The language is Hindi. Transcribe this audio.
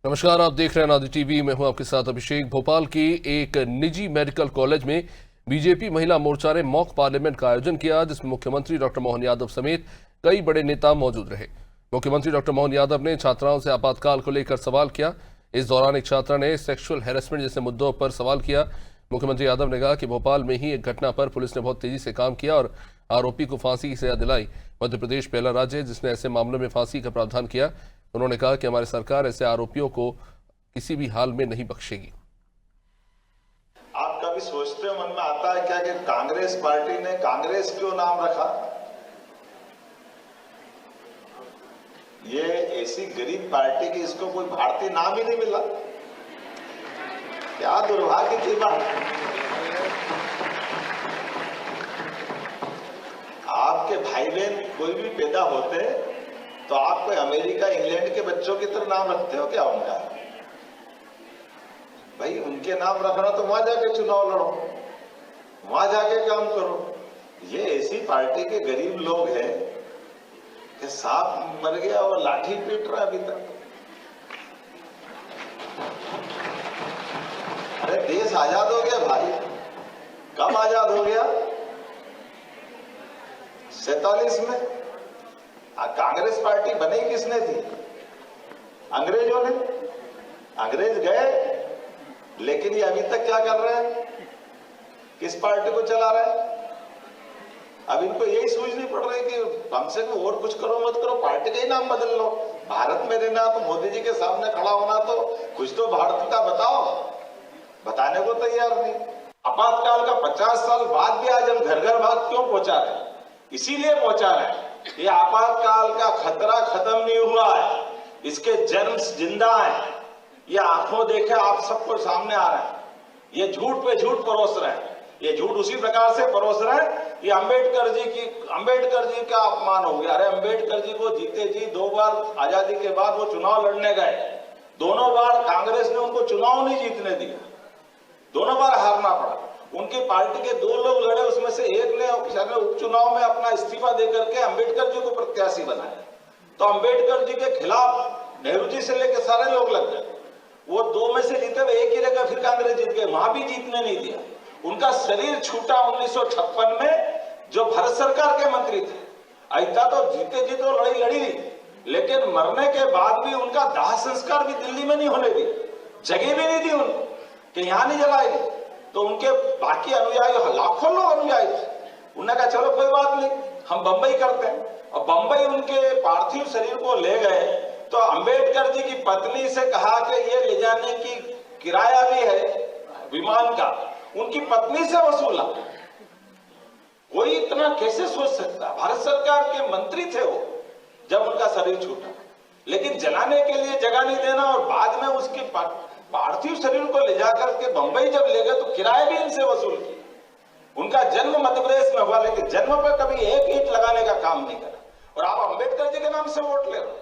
नमस्कार, आप देख रहे हैं नादी टीवी। मैं हूं आपके साथ अभिषेक। भोपाल की एक निजी मेडिकल कॉलेज में बीजेपी महिला मोर्चा ने मॉक पार्लियामेंट का आयोजन किया, जिसमें मुख्यमंत्री डॉक्टर मोहन यादव समेत कई बड़े नेता मौजूद रहे। मुख्यमंत्री डॉक्टर मोहन यादव ने छात्राओं से आपातकाल को लेकर सवाल किया। इस दौरान एक छात्रा ने सेक्सुअल हैरेसमेंट जैसे मुद्दों पर सवाल किया। मुख्यमंत्री यादव ने कहा कि भोपाल में ही एक घटना पर पुलिस ने बहुत तेजी से काम किया और आरोपी को फांसी की सजा दिलाई। मध्य प्रदेश पहला राज्य है जिसने ऐसे मामलों में फांसी का प्रावधान किया। उन्होंने कहा कि हमारी सरकार ऐसे आरोपियों को किसी भी हाल में नहीं बख्शेगी। आप कभी सोचते हो, मन में आता है क्या कि कांग्रेस पार्टी ने कांग्रेस क्यों नाम रखा? ये ऐसी गरीब पार्टी की इसको कोई भारतीय नाम ही नहीं मिला। क्या दुर्भाग्य की बात। आपके भाई बहन कोई भी पैदा होते तो आप कोई अमेरिका इंग्लैंड के बच्चों की तरह नाम रखते हो क्या उनका? भाई उनके नाम रखना तो वहां जाके चुनाव लड़ो, वहां जाके काम करो। ये ऐसी पार्टी के गरीब लोग हैं कि सांप मर गया और लाठी पीट रहा अभी तक। अरे देश आजाद हो गया भाई। कब आजाद हो गया? 47 में। कांग्रेस पार्टी बनी किसने थी? अंग्रेजों ने। अंग्रेज गए, लेकिन ये अभी तक क्या कर रहे हैं? किस पार्टी को चला रहे हैं? अब इनको यही सूझनी पड़ रही कि कम से कम और कुछ करो मत करो, पार्टी का ही नाम बदल लो। भारत में रहना तो मोदी जी के सामने खड़ा होना, तो कुछ तो भारतीयता बताओ। बताने को तैयार नहीं। आपातकाल का 50 साल बाद भी आज हम घर घर बात क्यों पहुंचा रहे हैं? इसीलिए पहुंचा रहे हैं। ये आपातकाल का खतरा खत्म नहीं हुआ है, इसके जर्म्स जिंदा हैं। ये आंखों देखे आप सबको सामने आ रहा है। ये झूठ पे झूठ परोस रहे हैं। ये झूठ उसी प्रकार से परोस रहे हैं। ये अंबेडकर जी का अपमान हो गया। अरे अंबेडकर जी को जीते जी 2 बार आजादी के बाद वो चुनाव लड़ने गए। दोनों बार कांग्रेस ने उनको चुनाव नहीं जीतने दिया, दोनों बार हारना पड़ा। उनकी पार्टी के 2 लोग लड़े, उसमें से एक ने उपचुनाव में अपना इस्तीफा देकर के अंबेडकर जी को प्रत्याशी बनाया। तो अंबेडकर जी के खिलाफ नेहरू जी से लेकर सारे लोग लग गए। वो 2 में से जीते हुए एक ही रह, फिर कांग्रेस जीत गए, वहां भी जीतने नहीं दिया। उनका शरीर छूटा 1956 में, जो भारत सरकार के मंत्री थे। ऐसा तो जीते जी तो लड़ी लड़ी, लेकिन मरने के बाद भी उनका दाह संस्कार भी दिल्ली में नहीं होने दी, जगह भी नहीं दी उनको कि यहां नहीं जलाएंगे। तो उनके बाकी अनुयायी, लाखों लोग अनुयायी थे, उन्होंने कहा चलो कोई बात नहीं, हम बंबई करते हैं। और बंबई उनके पार्थिव शरीर को ले गए तो अंबेडकर जी की पत्नी से कहा कि ये ले जाने की किराया भी है विमान का, उनकी पत्नी से वसूला। कोई इतना कैसे सोच सकता? भारत सरकार के मंत्री थे वो जब उनका शरीर छूटा, लेकिन जलाने के लिए जगह नहीं देना और बाद में उसकी पार्थिव शरीर को ले जाकर के बंबई जब ले गए तो किराया भी इनसे वसूल किया। उनका जन्म मध्य प्रदेश में हुआ, लेकिन जन्म पर कभी एक ईंट लगाने का काम नहीं करा। और आप अंबेडकर जी के नाम से वोट ले रहे हो।